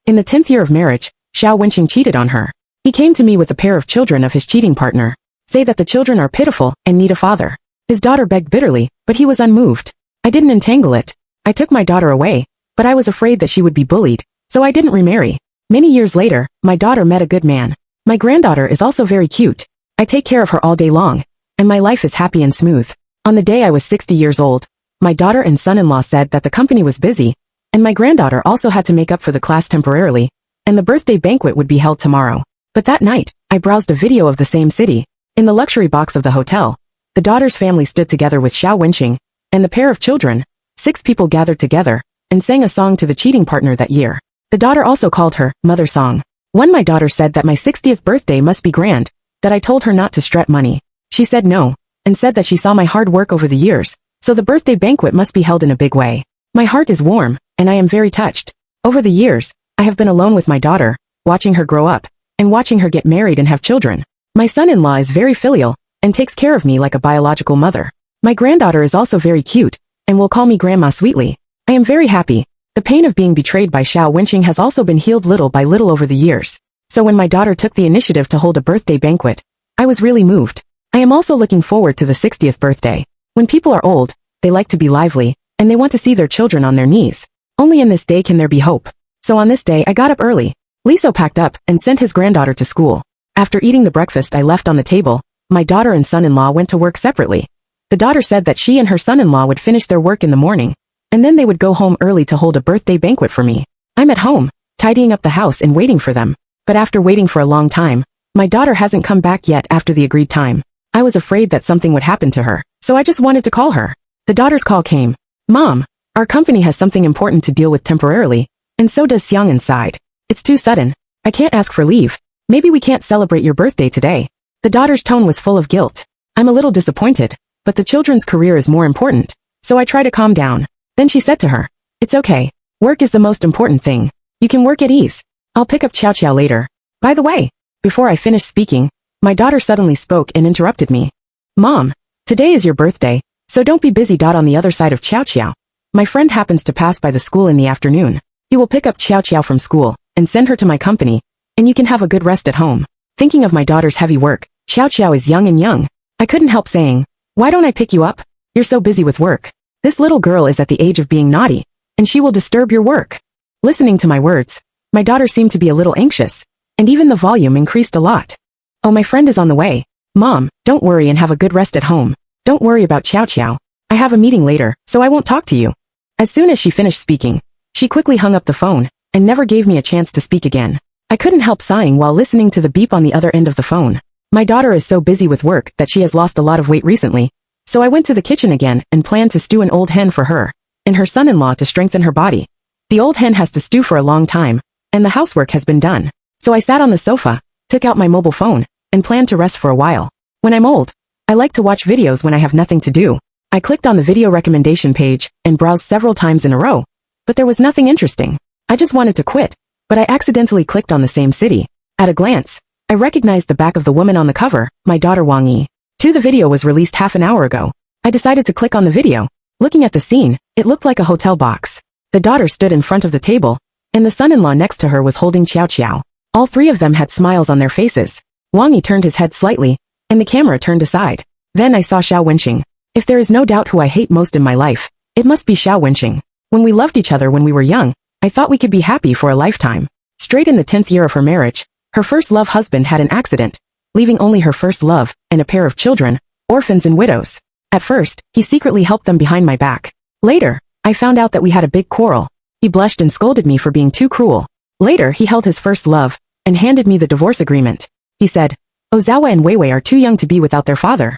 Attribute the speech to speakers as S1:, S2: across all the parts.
S1: In the 10th year of marriage, Shao Wenqing cheated on her. He came to me with a pair of children of his cheating partner. Say that the children are pitiful and need a father. His daughter begged bitterly, but he was unmoved. I didn't entangle it. I took my daughter away, but I was afraid that she would be bullied, so I didn't remarry. Many years later, my daughter met a good man. My granddaughter is also very cute. I take care of her all day long, and my life is happy and smooth. On the day I was 60 years old, my daughter and son-in-law said that the company was busy, and my granddaughter also had to make up for the class temporarily, and the birthday banquet would be held tomorrow. But that night, I browsed a video of the same city. In the luxury box of the hotel, the daughter's family stood together with Shao Wenqing, and the pair of children, 6 people gathered together, and sang a song to the cheating partner that year. The daughter also called her mother song. My daughter said that my 60th birthday must be grand, that I told her not to strut money. She said no, and said that she saw my hard work over the years, so the birthday banquet must be held in a big way. My heart is warm, and I am very touched. Over the years, I have been alone with my daughter, watching her grow up, and watching her get married and have children. My son-in-law is very filial, and takes care of me like a biological mother. My granddaughter is also very cute, and will call me grandma sweetly. I am very happy. The pain of being betrayed by Shao Wenqing has also been healed little by little over the years. So when my daughter took the initiative to hold a birthday banquet, I was really moved. I am also looking forward to the 60th birthday. When people are old, they like to be lively, and they want to see their children on their knees. Only in this day can there be hope. So on this day I got up early. Liso packed up and sent his granddaughter to school. After eating the breakfast I left on the table, my daughter and son-in-law went to work separately. The daughter said that she and her son-in-law would finish their work in the morning, and then they would go home early to hold a birthday banquet for me. I'm at home, tidying up the house and waiting for them. But after waiting for a long time, my daughter hasn't come back yet after the agreed time. I was afraid that something would happen to her, so I just wanted to call her. The daughter's call came. Mom, our company has something important to deal with temporarily, and so does Xiang inside. It's too sudden. I can't ask for leave. Maybe we can't celebrate your birthday today. The daughter's tone was full of guilt. I'm a little disappointed, but the children's career is more important, so I try to calm down. Then she said to her, "It's okay. Work is the most important thing. You can work at ease. I'll pick up Chow Chow later. By the way," before I finished speaking, my daughter suddenly spoke and interrupted me. "Mom, today is your birthday, so don't be busy. On the other side of Chow Chow, my friend happens to pass by the school in the afternoon. He will pick up Chow Chow from school and send her to my company, and you can have a good rest at home." Thinking of my daughter's heavy work, Chow Chow is young. I couldn't help saying, "Why don't I pick you up? You're so busy with work. This little girl is at the age of being naughty, and she will disturb your work." Listening to my words, my daughter seemed to be a little anxious, and even the volume increased a lot. "Oh, my friend is on the way. Mom, don't worry and have a good rest at home. Don't worry about Chow Chow. I have a meeting later, so I won't talk to you." As soon as she finished speaking, she quickly hung up the phone, and never gave me a chance to speak again. I couldn't help sighing while listening to the beep on the other end of the phone. My daughter is so busy with work that she has lost a lot of weight recently, so I went to the kitchen again and planned to stew an old hen for her and her son-in-law to strengthen her body. The old hen has to stew for a long time, and the housework has been done. So I sat on the sofa, took out my mobile phone, and planned to rest for a while. When I'm old, I like to watch videos when I have nothing to do. I clicked on the video recommendation page and browsed several times in a row, but there was nothing interesting. I just wanted to quit, but I accidentally clicked on the same city. At a glance, I recognized the back of the woman on the cover, my daughter Wang Yi. The video was released half an hour ago. I decided to click on the video. Looking at the scene, it looked like a hotel box. The daughter stood in front of the table, and the son-in-law next to her was holding Chow Chow. All three of them had smiles on their faces. Wang Yi turned his head slightly, and the camera turned aside. Then I saw Shao Wenqing. If there is no doubt who I hate most in my life, it must be Shao Wenqing. When we loved each other when we were young, I thought we could be happy for a lifetime. Straight in the 10th year of her marriage, her first love husband had an accident, leaving only her first love and a pair of children, orphans and widows. At first, he secretly helped them behind my back. Later, I found out that we had a big quarrel. He blushed and scolded me for being too cruel. Later, he held his first love and handed me the divorce agreement. He said, "Ozawa and Weiwei are too young to be without their father.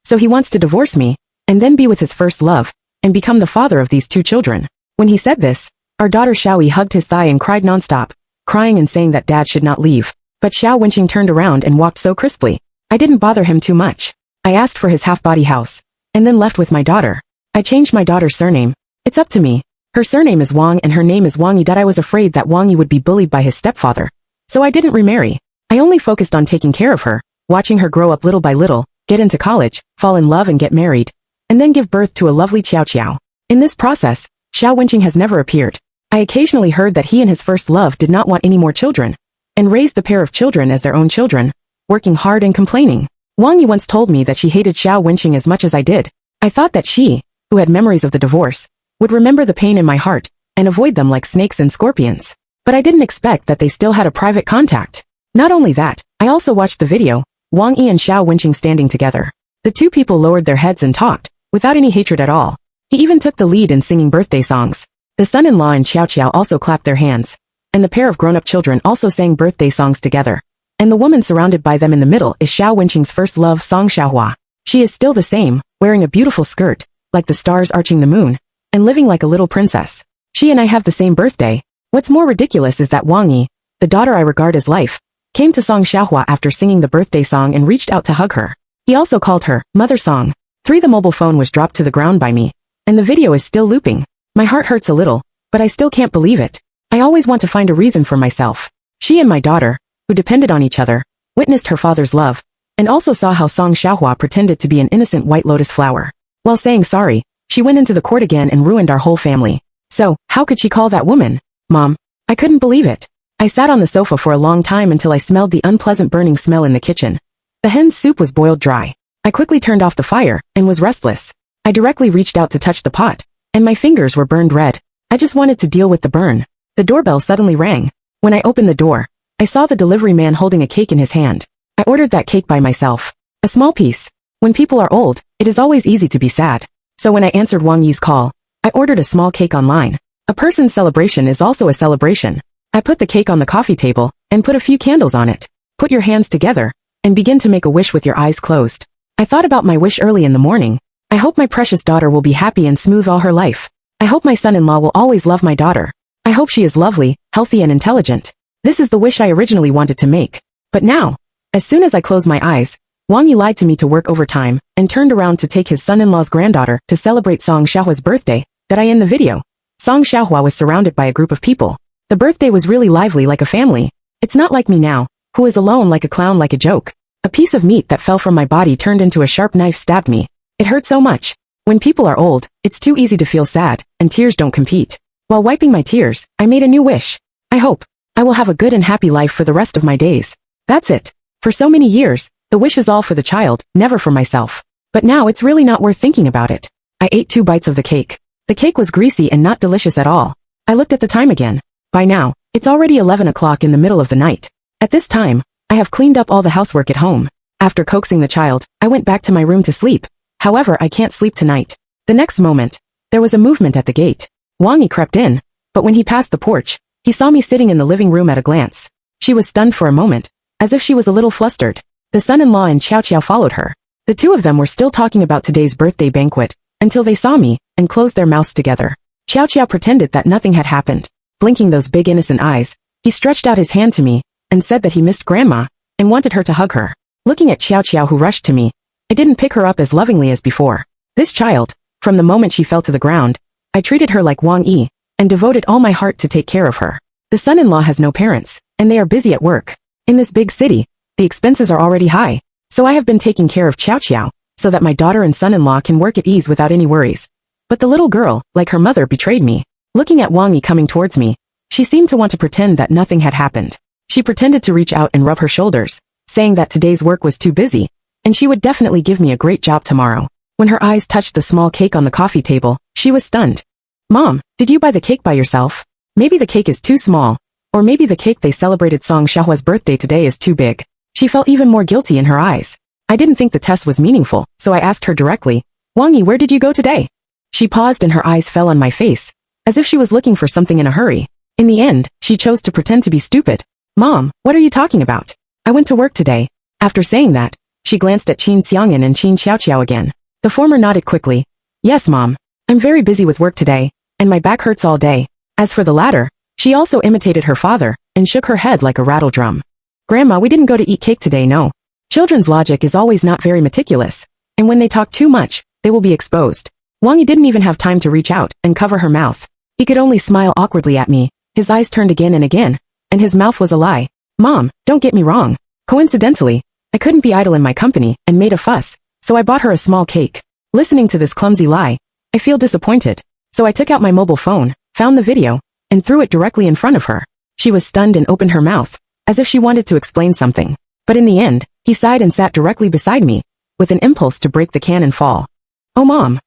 S1: So he wants to divorce me, and then be with his first love, and become the father of these 2 children." When he said this, our daughter Xiaoyi hugged his thigh and cried nonstop, crying and saying that dad should not leave. But Shao Wenqing turned around and walked so crisply. I didn't bother him too much. I asked for his half-body house, and then left with my daughter. I changed my daughter's surname. It's up to me. Her surname is Wang and her name is Wang Yi. I was afraid that Wang Yi would be bullied by his stepfather. So I didn't remarry. I only focused on taking care of her, watching her grow up little by little, get into college, fall in love and get married, and then give birth to a lovely Chow Chow. In this process, Shao Wenqing has never appeared. I occasionally heard that he and his first love did not want any more children, and raised the pair of children as their own children, working hard and complaining. Wang Yi once told me that she hated Shao Wenqing as much as I did. I thought that she, who had memories of the divorce, would remember the pain in my heart, and avoid them like snakes and scorpions. But I didn't expect that they still had a private contact. Not only that, I also watched the video, Wang Yi and Shao Wenqing standing together. The two people lowered their heads and talked, without any hatred at all. He even took the lead in singing birthday songs. The son-in-law and Xiao Xiao also clapped their hands, and the pair of grown-up children also sang birthday songs together. And the woman surrounded by them in the middle is Shao Wenqing's first love song Xiaohua. She is still the same, wearing a beautiful skirt, like the stars arching the moon, and living like a little princess. She and I have the same birthday. What's more ridiculous is that Wang Yi, the daughter I regard as life, came to Song Xiaohua after singing the birthday song and reached out to hug her. He also called her Mother Song. 3. The mobile phone was dropped to the ground by me, and the video is still looping. My heart hurts a little, but I still can't believe it. I always want to find a reason for myself. She and my daughter, who depended on each other, witnessed her father's love, and also saw how Song Xiaohua pretended to be an innocent white lotus flower. While saying sorry, she went into the court again and ruined our whole family. So, how could she call that woman Mom? I couldn't believe it. I sat on the sofa for a long time until I smelled the unpleasant burning smell in the kitchen. The hen's soup was boiled dry. I quickly turned off the fire, and was restless. I directly reached out to touch the pot, and my fingers were burned red. I just wanted to deal with the burn. The doorbell suddenly rang. When I opened the door, I saw the delivery man holding a cake in his hand. I ordered that cake by myself. A small piece. When people are old, it is always easy to be sad. So when I answered Wang Yi's call, I ordered a small cake online. A person's celebration is also a celebration. I put the cake on the coffee table, and put a few candles on it. Put your hands together, and begin to make a wish with your eyes closed. I thought about my wish early in the morning. I hope my precious daughter will be happy and smooth all her life. I hope my son-in-law will always love my daughter. I hope she is lovely, healthy and intelligent. This is the wish I originally wanted to make. But now, as soon as I closed my eyes, Wang Yi lied to me to work overtime, and turned around to take his son-in-law's granddaughter to celebrate Song Xiaohua's birthday, that I in the video. Song Xiaohua was surrounded by a group of people. The birthday was really lively like a family. It's not like me now, who is alone like a clown like a joke. A piece of meat that fell from my body turned into a sharp knife stabbed me. It hurt so much. When people are old, it's too easy to feel sad, and tears don't compete. While wiping my tears, I made a new wish. I hope I will have a good and happy life for the rest of my days. That's it. For so many years, the wish is all for the child, never for myself. But now it's really not worth thinking about it. I ate 2 bites of the cake. The cake was greasy and not delicious at all. I looked at the time again. By now, it's already 11 o'clock in the middle of the night. At this time, I have cleaned up all the housework at home. After coaxing the child, I went back to my room to sleep. However, I can't sleep tonight. The next moment, there was a movement at the gate. Wang Yi crept in, but when he passed the porch, he saw me sitting in the living room at a glance. She was stunned for a moment, as if she was a little flustered. The son-in-law and Xiao Xiao followed her. The two of them were still talking about today's birthday banquet, until they saw me, and closed their mouths together. Xiao Xiao pretended that nothing had happened. Blinking those big innocent eyes, he stretched out his hand to me, and said that he missed Grandma, and wanted her to hug her. Looking at Xiao Xiao who rushed to me, I didn't pick her up as lovingly as before. This child, from the moment she fell to the ground, I treated her like Wang Yi, and devoted all my heart to take care of her. The son-in-law has no parents, and they are busy at work. In this big city, the expenses are already high, so I have been taking care of Xiao Xiao, so that my daughter and son-in-law can work at ease without any worries. But the little girl, like her mother, betrayed me. Looking at Wang Yi coming towards me, she seemed to want to pretend that nothing had happened. She pretended to reach out and rub her shoulders, saying that today's work was too busy, and she would definitely give me a great job tomorrow. When her eyes touched the small cake on the coffee table, she was stunned. Mom, did you buy the cake by yourself? Maybe the cake is too small, or maybe the cake they celebrated Song Xiaohua's birthday today is too big. She felt even more guilty in her eyes. I didn't think the test was meaningful, so I asked her directly, Wang Yi, where did you go today? She paused and her eyes fell on my face, as if she was looking for something in a hurry. In the end, she chose to pretend to be stupid. Mom, what are you talking about? I went to work today. After saying that, she glanced at Qin Xiangyan and Qin Xiaoqiao again. The former nodded quickly. Yes, Mom. I'm very busy with work today, and my back hurts all day. As for the latter, she also imitated her father, and shook her head like a rattle drum. Grandma, we didn't go to eat cake today, no. Children's logic is always not very meticulous, and when they talk too much, they will be exposed. Wang Yi didn't even have time to reach out and cover her mouth. He could only smile awkwardly at me, his eyes turned again and again, and his mouth was a lie. Mom, don't get me wrong. Coincidentally, I couldn't be idle in my company and made a fuss, so I bought her a small cake. Listening to this clumsy lie, I feel disappointed, so I took out my mobile phone, found the video, and threw it directly in front of her. She was stunned and opened her mouth, as if she wanted to explain something. But in the end, he sighed and sat directly beside me, with an impulse to break the can and fall. Oh Mom.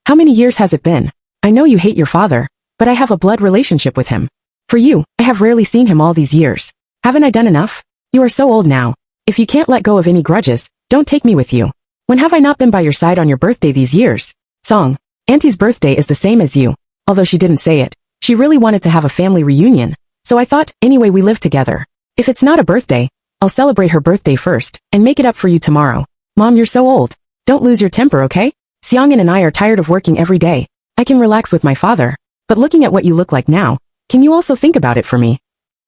S1: How many years has it been? I know you hate your father, but I have a blood relationship with him. For you, I have rarely seen him all these years. Haven't I done enough? You are so old now. If you can't let go of any grudges, don't take me with you. When have I not been by your side on your birthday these years? Song. Auntie's birthday is the same as you. Although she didn't say it, she really wanted to have a family reunion. So I thought, anyway we live together. If it's not a birthday, I'll celebrate her birthday first, and make it up for you tomorrow. Mom, you're so old. Don't lose your temper, okay? Xiang'an and I are tired of working every day. I can relax with my father. But looking at what you look like now, can you also think about it for me?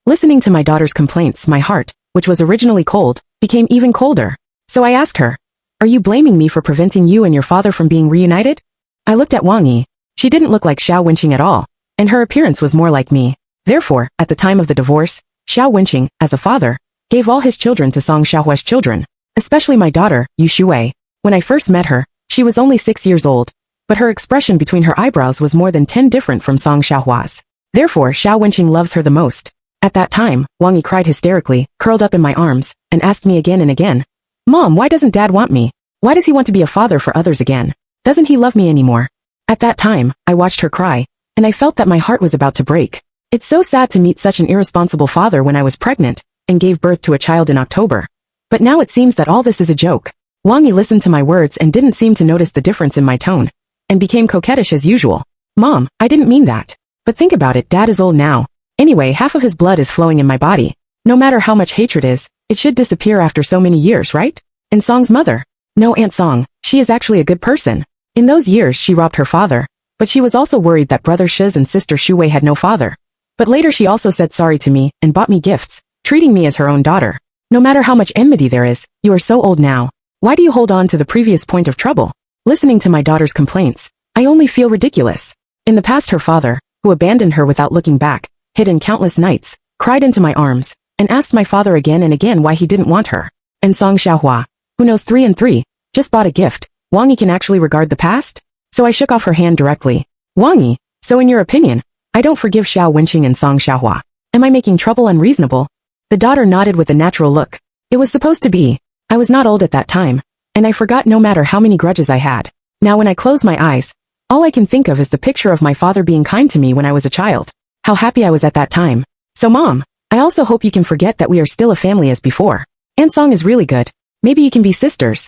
S1: Listening to my daughter's complaints, my heart, which was originally cold, became even colder. So I asked her, are you blaming me for preventing you and your father from being reunited? I looked at Wang Yi. She didn't look like Shao Wenqing at all, and her appearance was more like me. Therefore, at the time of the divorce, Shao Wenqing, as a father, gave all his children to Song Xiaohua's children, especially my daughter, Yu Shuwei. When I first met her, she was only 6 years old, but her expression between her eyebrows was more than 10 different from Song Xiaohua's. Therefore, Shao Wenqing loves her the most. At that time, Wang Yi cried hysterically, curled up in my arms, and asked me again and again, Mom, why doesn't Dad want me? Why does he want to be a father for others again? Doesn't he love me anymore? At that time, I watched her cry, and I felt that my heart was about to break. It's so sad to meet such an irresponsible father when I was pregnant, and gave birth to a child in October. But now it seems that all this is a joke. Wang Yi listened to my words and didn't seem to notice the difference in my tone, and became coquettish as usual. Mom, I didn't mean that. But think about it, Dad is old now. Anyway, half of his blood is flowing in my body. No matter how much hatred is, it should disappear after so many years, right? And Song's mother. No, Aunt Song, she is actually a good person. In those years she robbed her father, but she was also worried that brother Shiz and sister Shuwei had no father. But later she also said sorry to me and bought me gifts, treating me as her own daughter. No matter how much enmity there is, you are so old now. Why do you hold on to the previous point of trouble? Listening to my daughter's complaints, I only feel ridiculous. In the past her father, who abandoned her without looking back, hid in countless nights, cried into my arms, and asked my father again and again why he didn't want her. And Song Xiaohua, who knows 3 and 3, just bought a gift. Wang Yi can actually regard the past? So I shook off her hand directly. Wang Yi, so in your opinion, I don't forgive Shao Wenqing and Song Xiaohua. Am I making trouble unreasonable? The daughter nodded with a natural look. It was supposed to be. I was not old at that time, and I forgot no matter how many grudges I had. Now when I close my eyes, all I can think of is the picture of my father being kind to me when I was a child. How happy I was at that time. So Mom, I also hope you can forget that we are still a family as before. Aunt Song is really good. Maybe you can be sisters.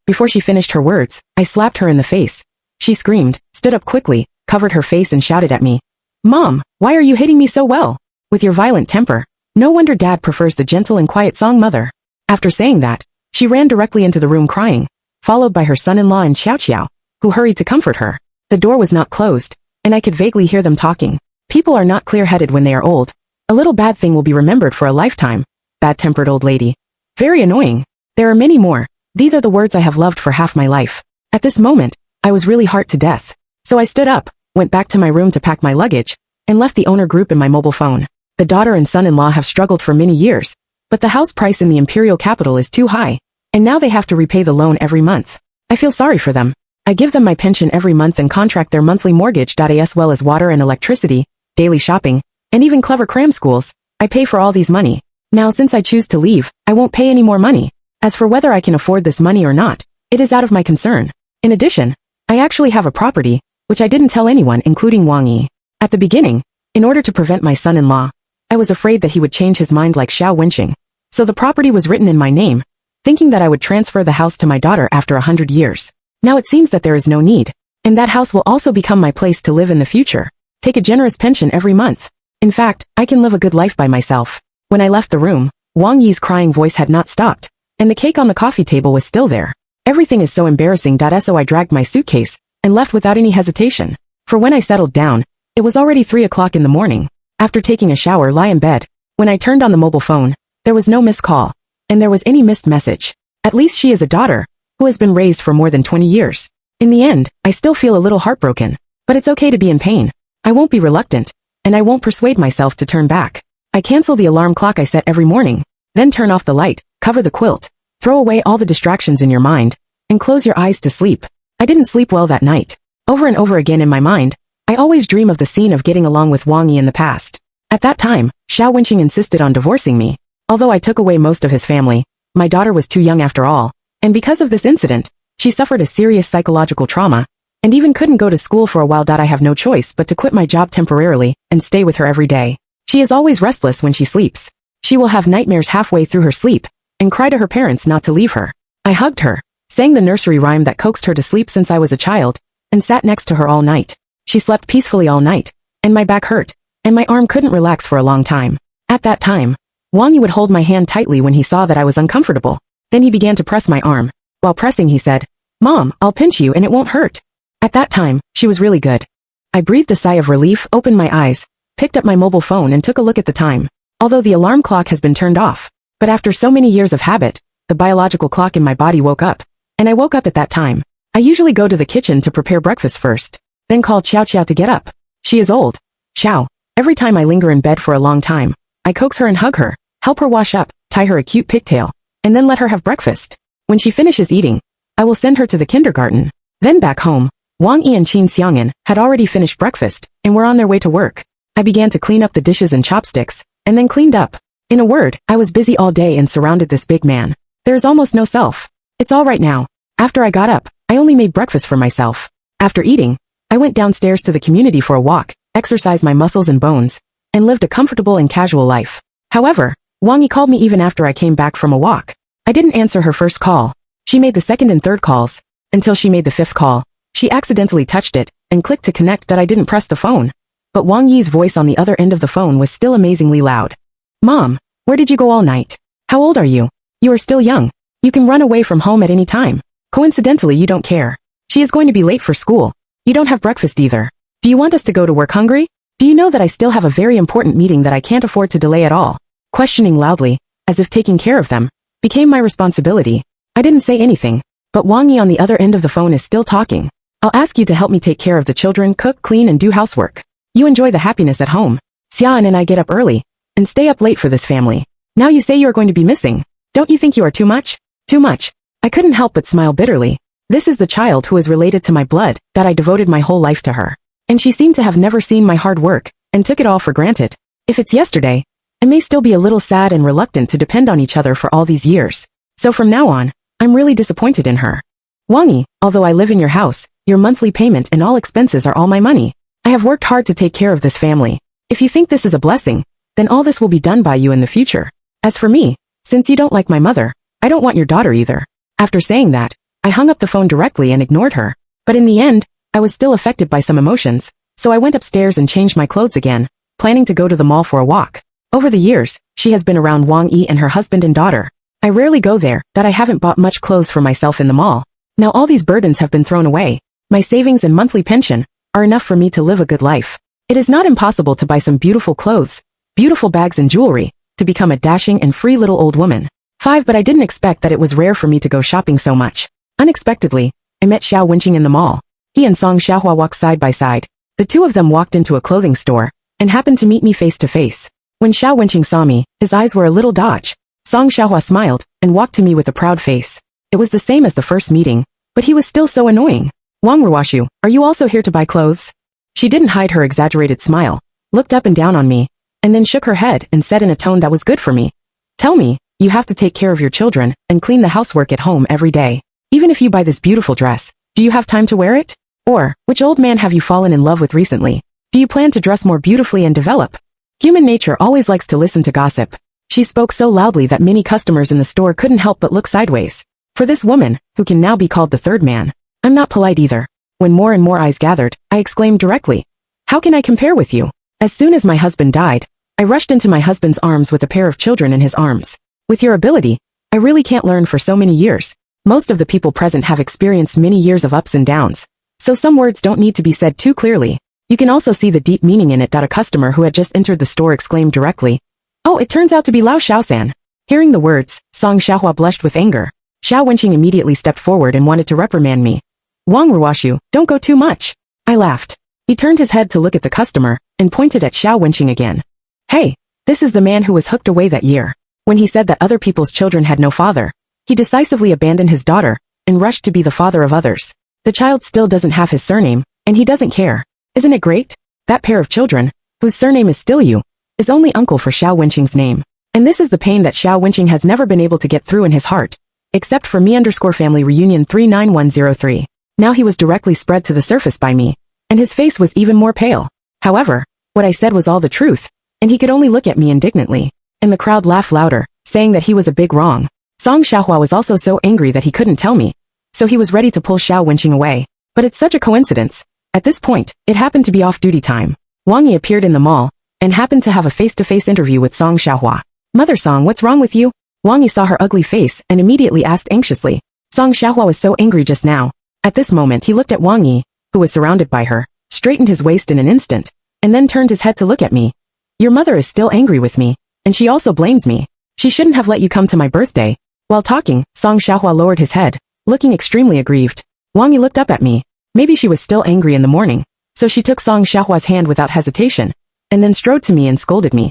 S1: Before she finished her words, I slapped her in the face. She screamed, stood up quickly, covered her face and shouted at me. Mom, why are you hitting me so well? With your violent temper. No wonder Dad prefers the gentle and quiet Song mother. After saying that, she ran directly into the room crying, followed by her son-in-law and Xiao Qiao, who hurried to comfort her. The door was not closed, and I could vaguely hear them talking. People are not clear-headed when they are old. A little bad thing will be remembered for a lifetime. Bad-tempered old lady. Very annoying. There are many more. These are the words I have loved for half my life. At this moment, I was really hurt to death. So I stood up, went back to my room to pack my luggage, and left the owner group in my mobile phone. The daughter and son-in-law have struggled for many years, but the house price in the imperial capital is too high, and now they have to repay the loan every month. I feel sorry for them. I give them my pension every month and contract their monthly mortgage as well as water and electricity, daily shopping, and even clever cram schools. I pay for all these money. Now since I choose to leave, I won't pay any more money. As for whether I can afford this money or not, it is out of my concern. In addition, I actually have a property, which I didn't tell anyone including Wang Yi. At the beginning, in order to prevent my son-in-law, I was afraid that he would change his mind like Shao Wenqing. So the property was written in my name, thinking that I would transfer the house to my daughter after 100 years. Now it seems that there is no need, and that house will also become my place to live in the future. Take a generous pension every month. In fact, I can live a good life by myself. When I left the room, Wang Yi's crying voice had not stopped, and the cake on the coffee table was still there. Everything is so embarrassing. So I dragged my suitcase and left without any hesitation. For when I settled down, it was already 3 o'clock in the morning. After taking a shower, lie in bed. When I turned on the mobile phone, there was no missed call, and there was any missed message. At least she is a daughter who has been raised for more than 20 years. In the end, I still feel a little heartbroken, but it's okay to be in pain. I won't be reluctant, and I won't persuade myself to turn back. I cancel the alarm clock I set every morning, then turn off the light, cover the quilt, throw away all the distractions in your mind, and close your eyes to sleep. I didn't sleep well that night. Over and over again in my mind, I always dream of the scene of getting along with Wang Yi in the past. At that time, Shao Wenqing insisted on divorcing me. Although I took away most of his family, my daughter was too young after all, and because of this incident, she suffered a serious psychological trauma, and even couldn't go to school for a while. I have no choice but to quit my job temporarily and stay with her every day. She is always restless when she sleeps. She will have nightmares halfway through her sleep, and cry to her parents not to leave her. I hugged her, sang the nursery rhyme that coaxed her to sleep since I was a child, and sat next to her all night. She slept peacefully all night, and my back hurt, and my arm couldn't relax for a long time. At that time, Wang Yi would hold my hand tightly when he saw that I was uncomfortable. Then he began to press my arm. While pressing, he said, "Mom, I'll pinch you and it won't hurt." At that time, she was really good. I breathed a sigh of relief, opened my eyes, picked up my mobile phone and took a look at the time. Although the alarm clock has been turned off, but after so many years of habit, the biological clock in my body woke up, and I woke up at that time. I usually go to the kitchen to prepare breakfast first, then call Xiao Xiao to get up. She is old. Xiao. Every time I linger in bed for a long time, I coax her and hug her, help her wash up, tie her a cute pigtail, and then let her have breakfast. When she finishes eating, I will send her to the kindergarten. Then back home, Wang Yi and Qin Xiangyan had already finished breakfast and were on their way to work. I began to clean up the dishes and chopsticks, and then cleaned up. In a word, I was busy all day and surrounded this big man. There is almost no self. It's all right now. After I got up, I only made breakfast for myself. After eating, I went downstairs to the community for a walk, exercised my muscles and bones, and lived a comfortable and casual life. However, Wang Yi called me even after I came back from a walk. I didn't answer her first call. She made the second and third calls, until she made the fifth call. She accidentally touched it, and clicked to connect that I didn't press the phone. But Wang Yi's voice on the other end of the phone was still amazingly loud. "Mom, where did you go all night? How old are you? You are still young. You can run away from home at any time. Coincidentally, you don't care. She is going to be late for school. You don't have breakfast either. Do you want us to go to work hungry? Do you know that I still have a very important meeting that I can't afford to delay at all?" Questioning loudly, as if taking care of them, became my responsibility. I didn't say anything, but Wang Yi on the other end of the phone is still talking. "I'll ask you to help me take care of the children, cook, clean and do housework. You enjoy the happiness at home. Xian and I get up early, and stay up late for this family. Now you say you are going to be missing. Don't you think you are too much? Too much." I couldn't help but smile bitterly. This is the child who is related to my blood, that I devoted my whole life to her. And she seemed to have never seen my hard work, and took it all for granted. If it's yesterday, I may still be a little sad and reluctant to depend on each other for all these years. So from now on, I'm really disappointed in her. "Wang Yi, although I live in your house, your monthly payment and all expenses are all my money. I have worked hard to take care of this family. If you think this is a blessing, then all this will be done by you in the future. As for me, since you don't like my mother, I don't want your daughter either." After saying that, I hung up the phone directly and ignored her. But in the end, I was still affected by some emotions, so I went upstairs and changed my clothes again, planning to go to the mall for a walk. Over the years, she has been around Wang Yi and her husband and daughter. I rarely go there, that I haven't bought much clothes for myself in the mall. Now all these burdens have been thrown away. My savings and monthly pension are enough for me to live a good life. It is not impossible to buy some beautiful clothes, beautiful bags and jewelry, to become a dashing and free little old woman. 5. But I didn't expect that it was rare for me to go shopping so much. Unexpectedly, I met Shao Wenqing in the mall. He and Song Xiaohua walked side by side. The two of them walked into a clothing store, and happened to meet me face to face. When Shao Wenqing saw me, his eyes were a little dodge. Song Xiaohua smiled, and walked to me with a proud face. It was the same as the first meeting, but he was still so annoying. "Wang Ruoshu, are you also here to buy clothes?" She didn't hide her exaggerated smile, looked up and down on me, and then shook her head and said in a tone that was good for me, "Tell me, you have to take care of your children, and clean the housework at home every day. Even if you buy this beautiful dress, do you have time to wear it? Or, which old man have you fallen in love with recently? Do you plan to dress more beautifully and develop?" Human nature always likes to listen to gossip. She spoke so loudly that many customers in the store couldn't help but look sideways. For this woman, who can now be called the third man, I'm not polite either. When more and more eyes gathered, I exclaimed directly, "How can I compare with you?" As soon as my husband died, I rushed into my husband's arms with a pair of children in his arms. "With your ability, I really can't learn for so many years. Most of the people present have experienced many years of ups and downs, so some words don't need to be said too clearly. You can also see the deep meaning in it." A customer who had just entered the store exclaimed directly, "Oh, it turns out to be Lao Xiaosan." Hearing the words, Song Xiaohua blushed with anger. Shao Wenqing immediately stepped forward and wanted to reprimand me. "Wang Ruoshu, don't go too much." I laughed. He turned his head to look at the customer, and pointed at Shao Wenqing again. "Hey, this is the man who was hooked away that year." When he said that other people's children had no father, he decisively abandoned his daughter, and rushed to be the father of others. The child still doesn't have his surname, and he doesn't care. Isn't it great? That pair of children, whose surname is still you, is only uncle for Shao Wenqing's name. And this is the pain that Shao Wenqing has never been able to get through in his heart. Except for me_family reunion 39103. Now he was directly spread to the surface by me, and his face was even more pale. However, what I said was all the truth, and he could only look at me indignantly. And the crowd laughed louder, saying that he was a big wrong. Song Xiaohua was also so angry that he couldn't tell me, so he was ready to pull Shao Wenqing away. But it's such a coincidence. At this point, it happened to be off-duty time. Wang Yi appeared in the mall, and happened to have a face-to-face interview with Song Xiaohua. "Mother Song, what's wrong with you?" Wang Yi saw her ugly face and immediately asked anxiously. Song Xiaohua was so angry just now. At this moment he looked at Wang Yi, who was surrounded by her, straightened his waist in an instant, and then turned his head to look at me. "Your mother is still angry with me, and she also blames me. She shouldn't have let you come to my birthday." While talking, Song Xiaohua lowered his head, looking extremely aggrieved. Wang Yi looked up at me. Maybe she was still angry in the morning, so she took Song Xiaohua's hand without hesitation, and then strode to me and scolded me.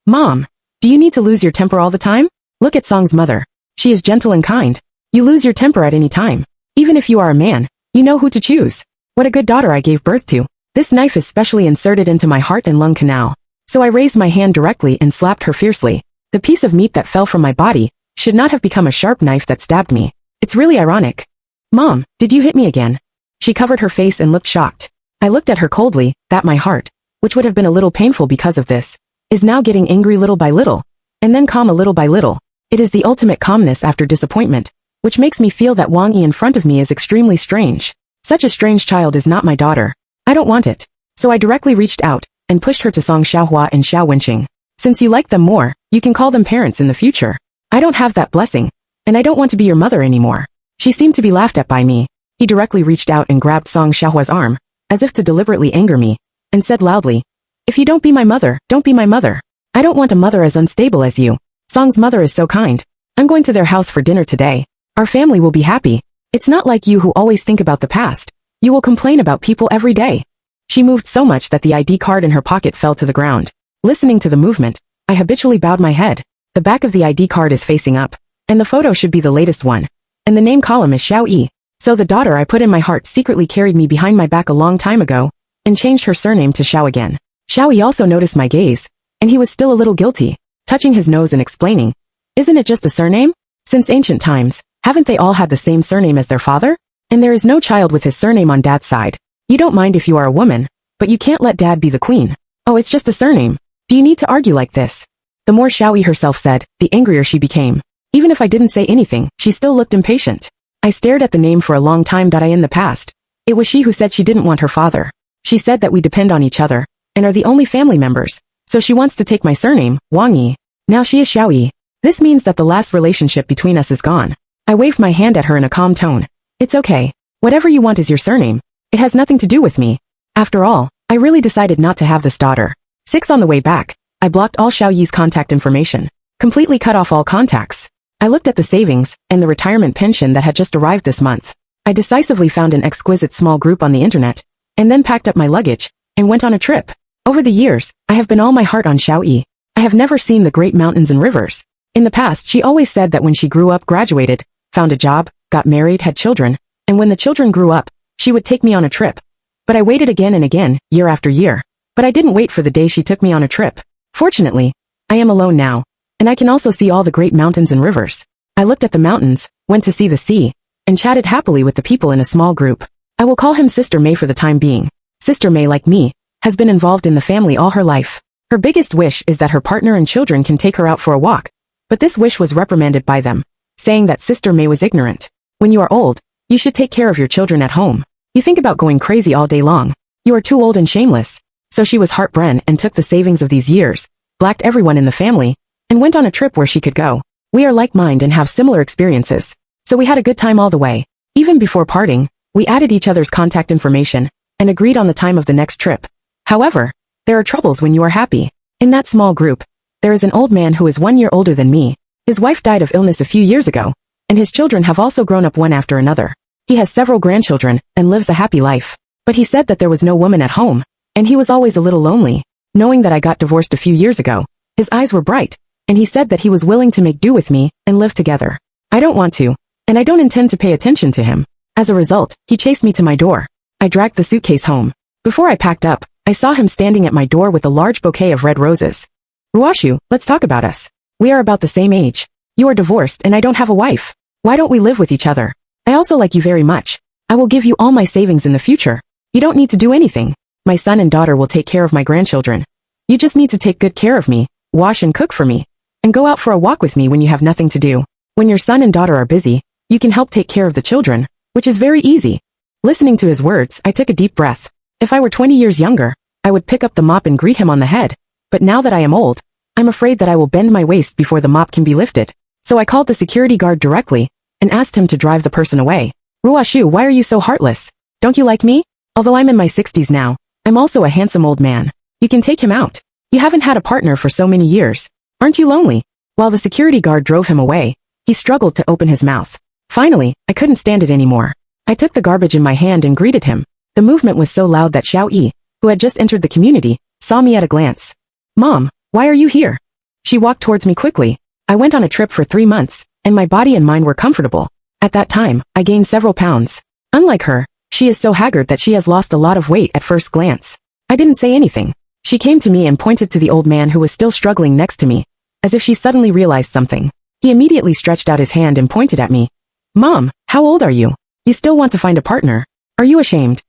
S1: "Mom, do you need to lose your temper all the time? Look at Song's mother. She is gentle and kind. You lose your temper at any time. Even if you are a man, you know who to choose. What a good daughter I gave birth to. This knife is specially inserted into my heart and lung canal." So I raised my hand directly and slapped her fiercely. The piece of meat that fell from my body should not have become a sharp knife that stabbed me. It's really ironic. "Mom, did you hit me again?" She covered her face and looked shocked. I looked at her coldly, that my heart, which would have been a little painful because of this, is now getting angry little by little, and then calm a little by little. It is the ultimate calmness after disappointment, which makes me feel that Wang Yi in front of me is extremely strange. Such a strange child is not my daughter. I don't want it. So I directly reached out, and pushed her to Song Xiaohua and Shao Wenqing. "Since you like them more, you can call them parents in the future. I don't have that blessing, and I don't want to be your mother anymore." She seemed to be laughed at by me. He directly reached out and grabbed Song Xiaohua's arm, as if to deliberately anger me, and said loudly, "If you don't be my mother, don't be my mother. I don't want a mother as unstable as you. Song's mother is so kind. I'm going to their house for dinner today. Our family will be happy. It's not like you who always think about the past. You will complain about people every day." She moved so much that the ID card in her pocket fell to the ground. Listening to the movement, I habitually bowed my head. The back of the ID card is facing up, and the photo should be the latest one. And the name column is Shao Yi. So the daughter I put in my heart secretly carried me behind my back a long time ago, and changed her surname to Shao again. Shao Yi also noticed my gaze, and he was still a little guilty, touching his nose and explaining, "Isn't it just a surname? Since ancient times, haven't they all had the same surname as their father? And there is no child with his surname on dad's side. You don't mind if you are a woman, but you can't let dad be the queen. Oh, it's just a surname. Do you need to argue like this?" The more Shao Yi herself said, the angrier she became. Even if I didn't say anything, she still looked impatient. I stared at the name for a long time. In the past, it was she who said she didn't want her father. She said that we depend on each other, and are the only family members, so she wants to take my surname, Wang Yi. Now she is Shao Yi. This means that the last relationship between us is gone. I waved my hand at her in a calm tone. "It's okay. Whatever you want is your surname. It has nothing to do with me. After all, I really decided not to have this daughter." 6 On the way back, I blocked all Shao Yi's contact information, completely cut off all contacts. I looked at the savings and the retirement pension that had just arrived this month. I decisively found an exquisite small group on the internet, and then packed up my luggage and went on a trip. Over the years, I have been all my heart on Shao Yi. I have never seen the great mountains and rivers. In the past, she always said that when she grew up, graduated, found a job, got married, had children, and when the children grew up, she would take me on a trip. But I waited again and again, year after year. But I didn't wait for the day she took me on a trip. Fortunately, I am alone now, and I can also see all the great mountains and rivers. I looked at the mountains, went to see the sea, and chatted happily with the people in a small group. I will call him Sister May for the time being. Sister May, like me, has been involved in the family all her life. Her biggest wish is that her partner and children can take her out for a walk. But this wish was reprimanded by them, saying that Sister May was ignorant. When you are old, you should take care of your children at home. You think about going crazy all day long. You are too old and shameless. So she was heartbroken and took the savings of these years, blacked everyone in the family, and went on a trip where she could go. We are like-minded and have similar experiences, so we had a good time all the way. Even before parting, we added each other's contact information, and agreed on the time of the next trip. However, there are troubles when you are happy. In that small group, there is an old man who is 1 year older than me. His wife died of illness a few years ago, and his children have also grown up one after another. He has several grandchildren, and lives a happy life. But he said that there was no woman at home, and he was always a little lonely. Knowing that I got divorced a few years ago, his eyes were bright, and he said that he was willing to make do with me, and live together. I don't want to, and I don't intend to pay attention to him. As a result, he chased me to my door. I dragged the suitcase home. Before I packed up, I saw him standing at my door with a large bouquet of red roses. Ruashu, let's talk about us. We are about the same age. You are divorced and I don't have a wife. Why don't we live with each other? I also like you very much. I will give you all my savings in the future. You don't need to do anything. My son and daughter will take care of my grandchildren. You just need to take good care of me, wash and cook for me, and go out for a walk with me when you have nothing to do. When your son and daughter are busy, you can help take care of the children, which is very easy. Listening to his words, I took a deep breath. If I were 20 years younger, I would pick up the mop and greet him on the head. But now that I am old, I'm afraid that I will bend my waist before the mop can be lifted. So I called the security guard directly and asked him to drive the person away. Ruashu, why are you so heartless? Don't you like me? Although I'm in my 60s now, I'm also a handsome old man. You can take him out. You haven't had a partner for so many years. Aren't you lonely? While the security guard drove him away, he struggled to open his mouth. Finally, I couldn't stand it anymore. I took the garbage in my hand and greeted him. The movement was so loud that Shao Yi, who had just entered the community, saw me at a glance. Mom, why are you here? She walked towards me quickly. I went on a trip for 3 months, and my body and mind were comfortable. At that time, I gained several pounds. Unlike her, she is so haggard that she has lost a lot of weight at first glance. I didn't say anything. She came to me and pointed to the old man who was still struggling next to me, as if she suddenly realized something. He immediately stretched out his hand and pointed at me. Mom, how old are you? You still want to find a partner? Are you ashamed?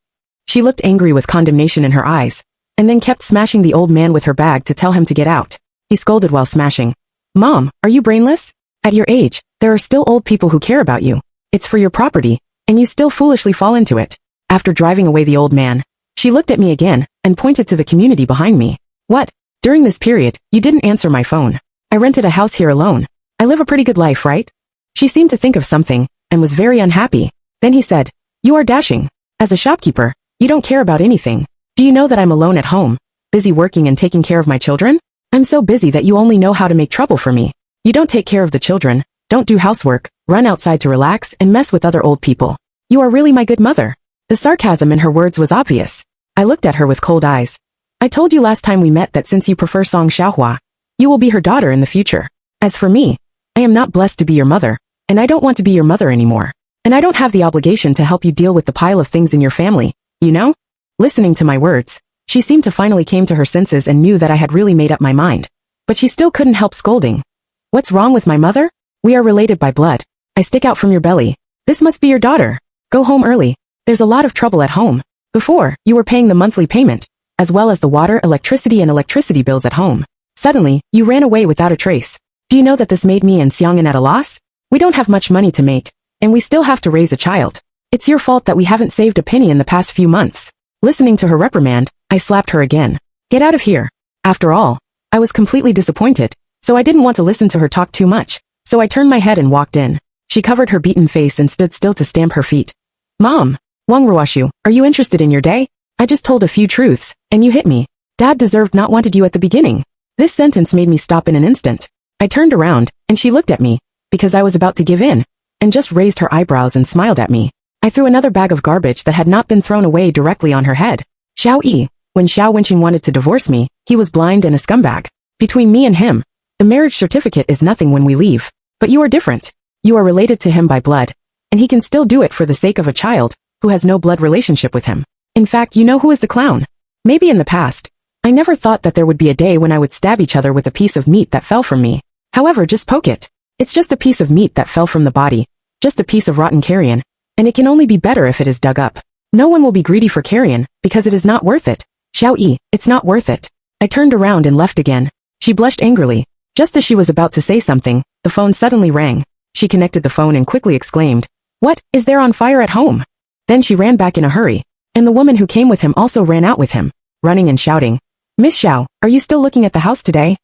S1: She looked angry with condemnation in her eyes, and then kept smashing the old man with her bag to tell him to get out. He scolded while smashing. Mom, are you brainless? At your age, there are still old people who care about you. It's for your property, and you still foolishly fall into it. After driving away the old man, she looked at me again and pointed to the community behind me. What? During this period, you didn't answer my phone. I rented a house here alone. I live a pretty good life, right? She seemed to think of something and was very unhappy. Then he said, you are dashing. As a shopkeeper, you don't care about anything. Do you know that I'm alone at home, busy working and taking care of my children? I'm so busy that you only know how to make trouble for me. You don't take care of the children, don't do housework, run outside to relax and mess with other old people. You are really my good mother. The sarcasm in her words was obvious. I looked at her with cold eyes. I told you last time we met that since you prefer Song Xiaohua, you will be her daughter in the future. As for me, I am not blessed to be your mother, and I don't want to be your mother anymore. And I don't have the obligation to help you deal with the pile of things in your family, you know? Listening to my words, she seemed to finally came to her senses and knew that I had really made up my mind. But she still couldn't help scolding. What's wrong with my mother? We are related by blood. I stick out from your belly. This must be your daughter. Go home early. There's a lot of trouble at home. Before, you were paying the monthly payment, as well as the water, electricity bills at home. Suddenly, you ran away without a trace. Do you know that this made me and Xiang'an at a loss? We don't have much money to make, and we still have to raise a child. It's your fault that we haven't saved a penny in the past few months. Listening to her reprimand, I slapped her again. Get out of here. After all, I was completely disappointed, so I didn't want to listen to her talk too much, so I turned my head and walked in. She covered her beaten face and stood still to stamp her feet. Mom, Wang Ruashu, are you interested in your day? I just told a few truths, and you hit me. Dad deserved not wanted you at the beginning. This sentence made me stop in an instant. I turned around, and she looked at me, because I was about to give in, and just raised her eyebrows and smiled at me. I threw another bag of garbage that had not been thrown away directly on her head. Shao Yi, when Shao Wenqing wanted to divorce me, he was blind and a scumbag. Between me and him, the marriage certificate is nothing when we leave. But you are different. You are related to him by blood, and he can still do it for the sake of a child who has no blood relationship with him. In fact, you know who is the clown? Maybe in the past, I never thought that there would be a day when I would stab each other with a piece of meat that fell from me. However, just poke it. It's just a piece of meat that fell from the body, just a piece of rotten carrion, and it can only be better if it is dug up. No one will be greedy for carrion, because it is not worth it. Shao Yi, it's not worth it. I turned around and left again. She blushed angrily. Just as she was about to say something, the phone suddenly rang. She connected the phone and quickly exclaimed, "What, is there on fire at home?" Then she ran back in a hurry, and the woman who came with him also ran out with him, running and shouting, "Miss Xiao, are you still looking at the house today?"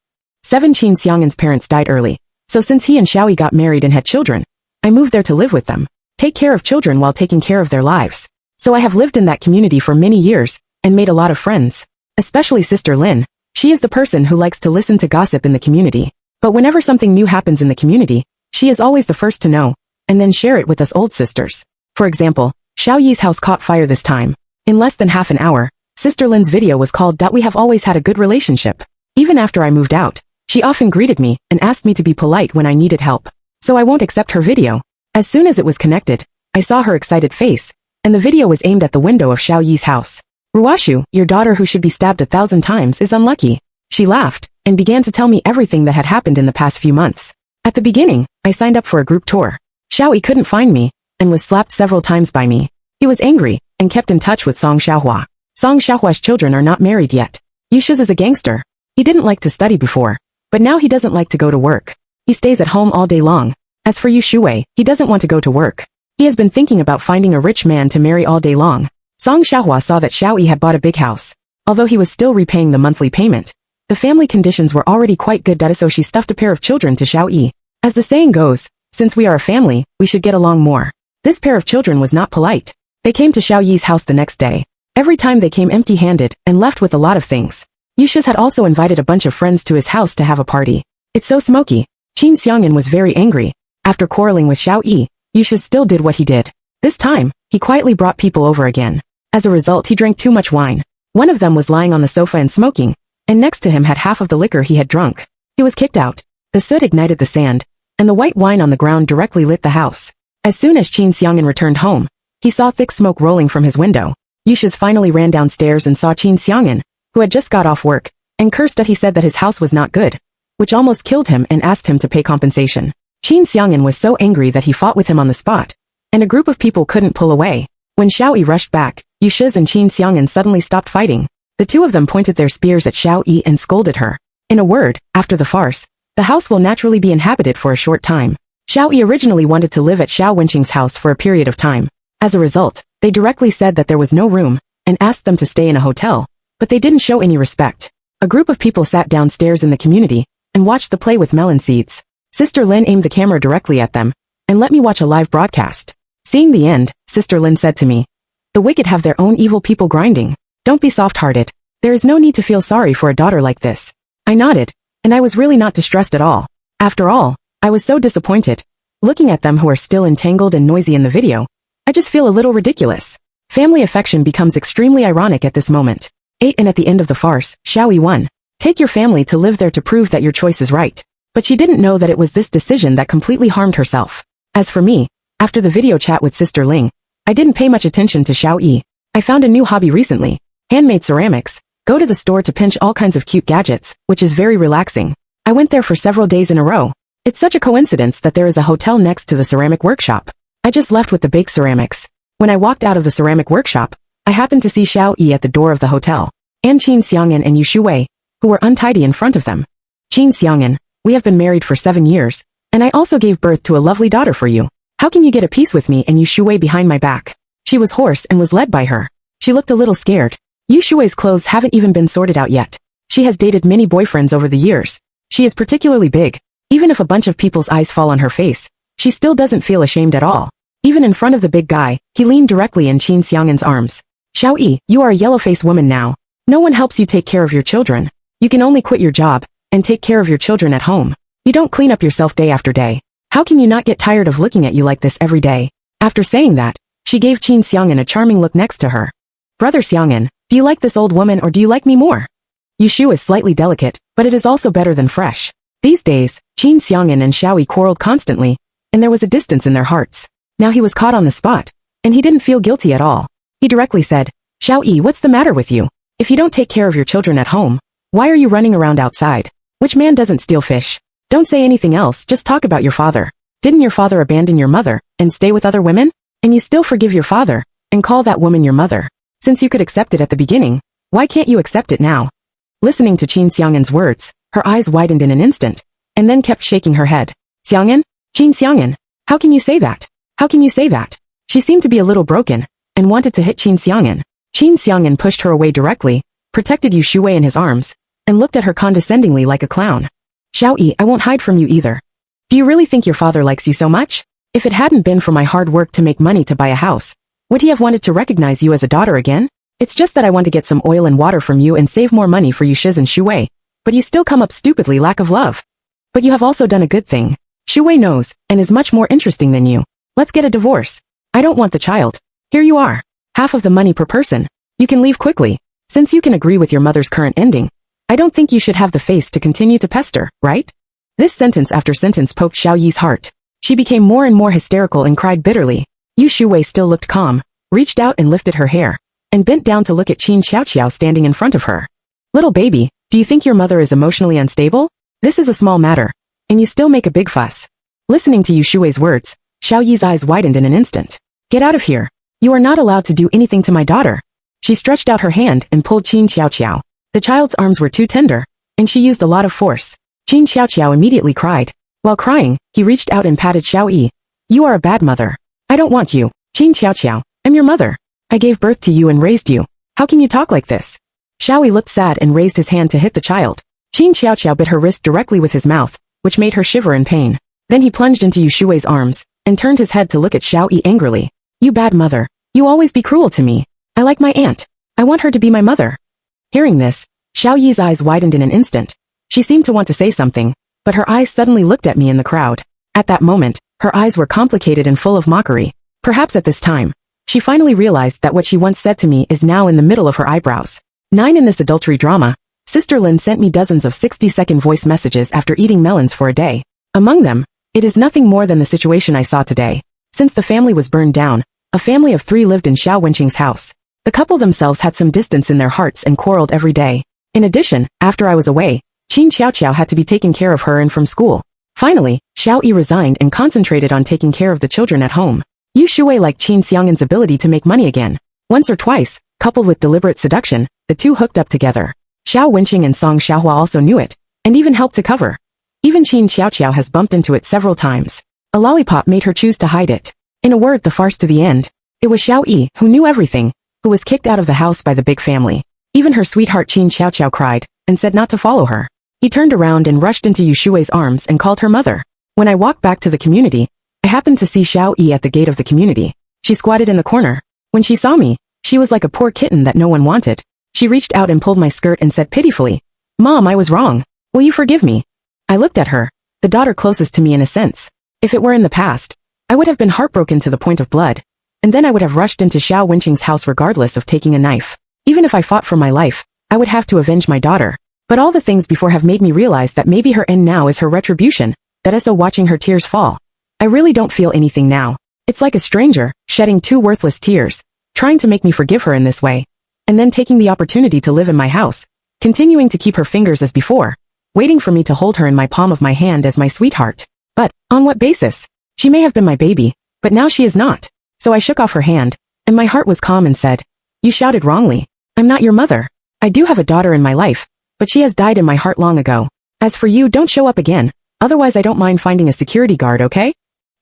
S1: Qin Xiang'an's parents died early, so since he and Xiaoyi got married and had children, I moved there to live with them, take care of children while taking care of their lives. So I have lived in that community for many years, and made a lot of friends, especially Sister Lin. She is the person who likes to listen to gossip in the community. But whenever something new happens in the community, she is always the first to know, and then share it with us old sisters. For example, Xiao Yi's house caught fire this time. In less than half an hour, Sister Lin's video was called "We have always had a good relationship." Even after I moved out, she often greeted me and asked me to be polite when I needed help. So I won't accept her video. As soon as it was connected, I saw her excited face, and the video was aimed at the window of Xiao Yi's house. Ruashu, your daughter who should be stabbed 1,000 times is unlucky. She laughed, and began to tell me everything that had happened in the past few months. At the beginning, I signed up for a group tour. Shao Yi couldn't find me, and was slapped several times by me. He was angry, and kept in touch with Song Xiaohua. Song Xiaohua's children are not married yet. Yushiz is a gangster. He didn't like to study before, but now he doesn't like to go to work. He stays at home all day long. As for Yu Shuwei, he doesn't want to go to work. He has been thinking about finding a rich man to marry all day long. Song Xiaohua saw that Shao Yi had bought a big house. Although he was still repaying the monthly payment, the family conditions were already quite good, so she stuffed a pair of children to Shao Yi. As the saying goes, since we are a family, we should get along more. This pair of children was not polite. They came to Shao Yi's house the next day. Every time they came empty-handed, and left with a lot of things. Yushiz had also invited a bunch of friends to his house to have a party. It's so smoky. Qin Xiangyan was very angry. After quarreling with Shao Yi, Yushiz still did what he did. This time, he quietly brought people over again. As a result, he drank too much wine. One of them was lying on the sofa and smoking, and next to him had half of the liquor he had drunk. He was kicked out. The soot ignited the sand, and the white wine on the ground directly lit the house. As soon as Qin Xiangyan returned home, he saw thick smoke rolling from his window. Yushiz finally ran downstairs and saw Qin Xiangyan, who had just got off work, and cursed that he said that his house was not good, which almost killed him, and asked him to pay compensation. Qin Xiangyan was so angry that he fought with him on the spot, and a group of people couldn't pull away. When Shao Yi rushed back, Yushiz and Qin Xiangyan suddenly stopped fighting. The two of them pointed their spears at Shao Yi and scolded her. In a word, after the farce, the house will naturally be inhabited for a short time. Shao Yi originally wanted to live at Shao Wenqing's house for a period of time. As a result, they directly said that there was no room, and asked them to stay in a hotel, but they didn't show any respect. A group of people sat downstairs in the community, and watched the play with melon seeds. Sister Lin aimed the camera directly at them, and let me watch a live broadcast. Seeing the end, Sister Lin said to me, "The wicked have their own evil people grinding. Don't be soft-hearted. There is no need to feel sorry for a daughter like this." I nodded, and I was really not distressed at all. After all, I was so disappointed. Looking at them who are still entangled and noisy in the video, I just feel a little ridiculous. Family affection becomes extremely ironic at this moment. 8 And at the end of the farce, Shao Yi won. Take your family to live there to prove that your choice is right. But she didn't know that it was this decision that completely harmed herself. As for me, after the video chat with Sister Ling, I didn't pay much attention to Shao Yi. I found a new hobby recently. Handmade ceramics. Go to the store to pinch all kinds of cute gadgets, which is very relaxing. I went there for several days in a row. It's such a coincidence that there is a hotel next to the ceramic workshop. I just left with the baked ceramics. When I walked out of the ceramic workshop, I happened to see Shao Yi at the door of the hotel, and Qin Xiangyan and Yu Shuwei, who were untidy in front of them. "Qin Xiangyan, we have been married for 7 years, and I also gave birth to a lovely daughter for you. How can you get a peace with me and Yu Shuwei behind my back?" She was hoarse and was led by her. She looked a little scared. Yu Shuwei's clothes haven't even been sorted out yet. She has dated many boyfriends over the years. She is particularly big. Even if a bunch of people's eyes fall on her face, she still doesn't feel ashamed at all. Even in front of the big guy, he leaned directly in Qin Xiangyan's arms. "Shao Yi, you are a yellow-faced woman now. No one helps you take care of your children. You can only quit your job, and take care of your children at home. You don't clean up yourself day after day. How can you not get tired of looking at you like this every day?" After saying that, she gave Qin Xiangyan a charming look next to her. "Brother Xiangyan, do you like this old woman or do you like me more?" Yushu is slightly delicate, but it is also better than fresh. These days, Qin Xiangyan and Shao Yi quarreled constantly, and there was a distance in their hearts. Now he was caught on the spot, and he didn't feel guilty at all. He directly said, "Shao Yi, what's the matter with you? If you don't take care of your children at home, why are you running around outside? Which man doesn't steal fish? Don't say anything else, just talk about your father. Didn't your father abandon your mother, and stay with other women? And you still forgive your father, and call that woman your mother? Since you could accept it at the beginning, why can't you accept it now?" Listening to Qin Xiangyan's words, her eyes widened in an instant, and then kept shaking her head. "Xiangyan? Qin Xiangyan, how can you say that? How can you say that?" She seemed to be a little broken, and wanted to hit Qin Xiangyan. Qin Xiangyan pushed her away directly, protected Yu Shuwei in his arms, and looked at her condescendingly like a clown. "Shao Yi, I won't hide from you either. Do you really think your father likes you so much? If it hadn't been for my hard work to make money to buy a house, would he have wanted to recognize you as a daughter again? It's just that I want to get some oil and water from you and save more money for Yushiz and Shuwei, but you still come up stupidly lack of love. But you have also done a good thing. Shuwei knows, and is much more interesting than you. Let's get a divorce. I don't want the child. Here you are. Half of the money per person. You can leave quickly. Since you can agree with your mother's current ending, I don't think you should have the face to continue to pester, right?" This sentence after sentence poked Shao Yi's heart. She became more and more hysterical and cried bitterly. Yu Shuwei still looked calm, reached out and lifted her hair, and bent down to look at Qin Xiaoqiao standing in front of her. Little baby, do you think your mother is emotionally unstable? This is a small matter, and you still make a big fuss. Listening to Yu Shui's words, Xiao Yi's eyes widened in an instant. Get out of here. You are not allowed to do anything to my daughter. She stretched out her hand and pulled Qin Xiaoqiao. The child's arms were too tender, and she used a lot of force. Qin Xiaoqiao immediately cried. While crying, he reached out and patted Xiao Yi. You are a bad mother. I don't want you. Qin Xiaoqiao, I'm your mother. I gave birth to you and raised you. How can you talk like this? Xiao Yi looked sad and raised his hand to hit the child. Qin Xiaoqiao bit her wrist directly with his mouth, which made her shiver in pain. Then he plunged into Yu Shui's arms, and turned his head to look at Xiao Yi angrily. You bad mother. You always be cruel to me. I like my aunt. I want her to be my mother. Hearing this, Xiao Yi's eyes widened in an instant. She seemed to want to say something, but her eyes suddenly looked at me in the crowd. At that moment, her eyes were complicated and full of mockery. Perhaps at this time, she finally realized that what she once said to me is now in the middle of her eyebrows. 9 In this adultery drama, Sister Lin sent me dozens of 60-second voice messages after eating melons for a day. Among them, it is nothing more than the situation I saw today. Since the family was burned down, a family of 3 lived in Shao Wenqing's house. The couple themselves had some distance in their hearts and quarreled every day. In addition, after I was away, Qin Xiaoqiao had to be taking care of her and from school. Finally, Xiao Yi resigned and concentrated on taking care of the children at home. Yu Shui liked Qin Xiang'an's ability to make money again. Once or twice, coupled with deliberate seduction, the two hooked up together. Shao Wenqing and Song Xiaohua also knew it, and even helped to cover. Even Qin Xiaoqiao has bumped into it several times. A lollipop made her choose to hide it. In a word, the farce to the end. It was Xiao Yi, who knew everything, who was kicked out of the house by the big family. Even her sweetheart Qin Xiaoqiao cried, and said not to follow her. He turned around and rushed into Yu Shui's arms and called her mother. When I walked back to the community, I happened to see Xiao Yi at the gate of the community. She squatted in the corner. When she saw me, she was like a poor kitten that no one wanted. She reached out and pulled my skirt and said pitifully, Mom, I was wrong. Will you forgive me? I looked at her, the daughter closest to me in a sense. If it were in the past, I would have been heartbroken to the point of blood. And then I would have rushed into Shao Wenqing's house regardless of taking a knife. Even if I fought for my life, I would have to avenge my daughter. But all the things before have made me realize that maybe her end now is her retribution, that is so watching her tears fall. I really don't feel anything now. It's like a stranger, shedding 2 worthless tears, trying to make me forgive her in this way. And then taking the opportunity to live in my house, continuing to keep her fingers as before, waiting for me to hold her in my palm of my hand as my sweetheart. But, on what basis? She may have been my baby, but now she is not. So I shook off her hand, and my heart was calm and said, You shouted wrongly. I'm not your mother. I do have a daughter in my life, but she has died in my heart long ago. As for you, don't show up again, otherwise I don't mind finding a security guard, okay?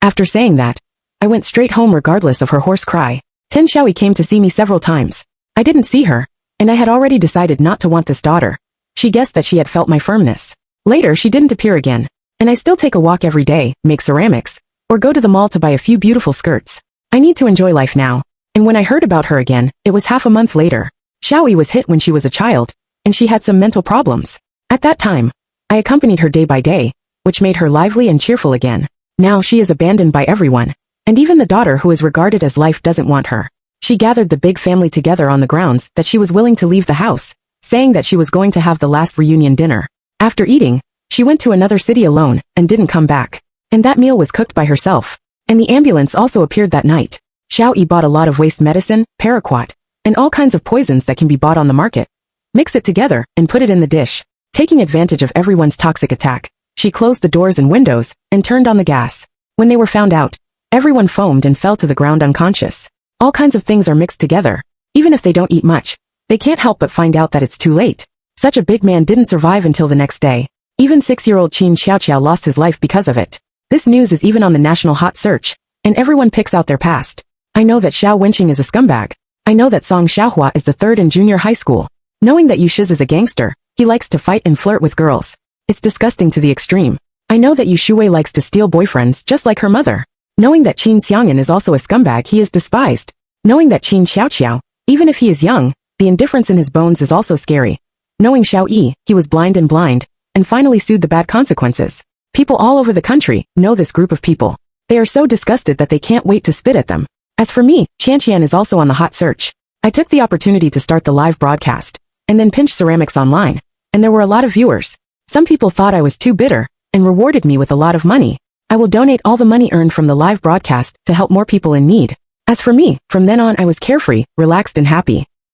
S1: After saying that, I went straight home regardless of her hoarse cry. Ten Xiaoyi came to see me several times. I didn't see her, and I had already decided not to want this daughter. She guessed that she had felt my firmness. Later, she didn't appear again, and I still take a walk every day, make ceramics, or go to the mall to buy a few beautiful skirts. I need to enjoy life now. And when I heard about her again, it was half a month later. Xiaoyi was hit when she was a child, and she had some mental problems. At that time, I accompanied her day by day, which made her lively and cheerful again. Now she is abandoned by everyone, and even the daughter who is regarded as life doesn't want her. She gathered the big family together on the grounds that she was willing to leave the house, saying that she was going to have the last reunion dinner. After eating, she went to another city alone and didn't come back. And that meal was cooked by herself. And the ambulance also appeared that night. Xiao Yi bought a lot of waste medicine, paraquat, and all kinds of poisons that can be bought on the market. Mix it together and put it in the dish. Taking advantage of everyone's toxic attack, she closed the doors and windows and turned on the gas. When they were found out, everyone foamed and fell to the ground unconscious. All kinds of things are mixed together. Even if they don't eat much, they can't help but find out that it's too late. Such a big man didn't survive until the next day. Even 6-year-old Qin Xiaoqiao lost his life because of it. This news is even on the national hot search, and everyone picks out their past. I know that Shao Wenqing is a scumbag. I know that Song Xiaohua is the 3rd in junior high school. Knowing that Yu Shiz is a gangster, he likes to fight and flirt with girls. It's disgusting to the extreme. I know that Yu Shui likes to steal boyfriends just like her mother. Knowing that Qin Xiang'an is also a scumbag, he is despised. Knowing that Qin Xiaoqiao, even if he is young, the indifference in his bones is also scary. Knowing Xiao Yi, he was blind, and finally sued the bad consequences. People all over the country know this group of people. They are so disgusted that they can't wait to spit at them. As for me, Qianqian is also on the hot search. I took the opportunity to start the live broadcast, and then pinch ceramics online, and there were a lot of viewers. Some people thought I was too bitter, and rewarded me with a lot of money. I will donate all the money earned from the live broadcast to help more people in need. As for me, from then on I was carefree, relaxed and happy.